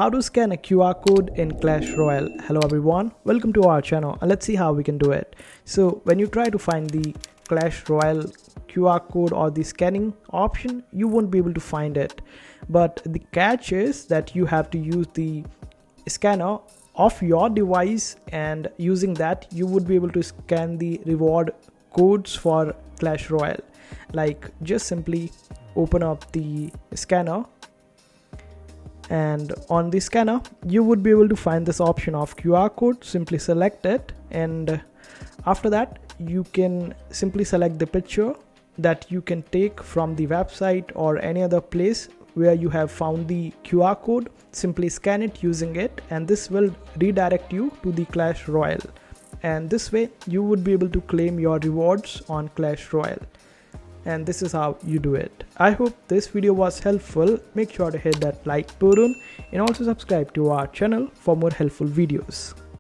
How to scan a QR code in Clash Royale. Hello everyone, welcome to our channel and let's see how we can do it. So when you try to find the Clash Royale QR code or the scanning option, you won't be able to find it. But the catch is that you have to use the scanner of your device, and using that you would be able to scan the reward codes for Clash Royale. Like, just simply open up the scanner, and on the scanner you would be able to find this option of QR code. Simply select it, and after that you can simply select the picture that you can take from the website or any other place where you have found the QR code. Simply scan it using it, and this will redirect you to the Clash Royale, and this way you would be able to claim your rewards on Clash Royale. And this is how you do it. I hope this video was helpful. Make sure to hit that like button and also subscribe to our channel for more helpful videos.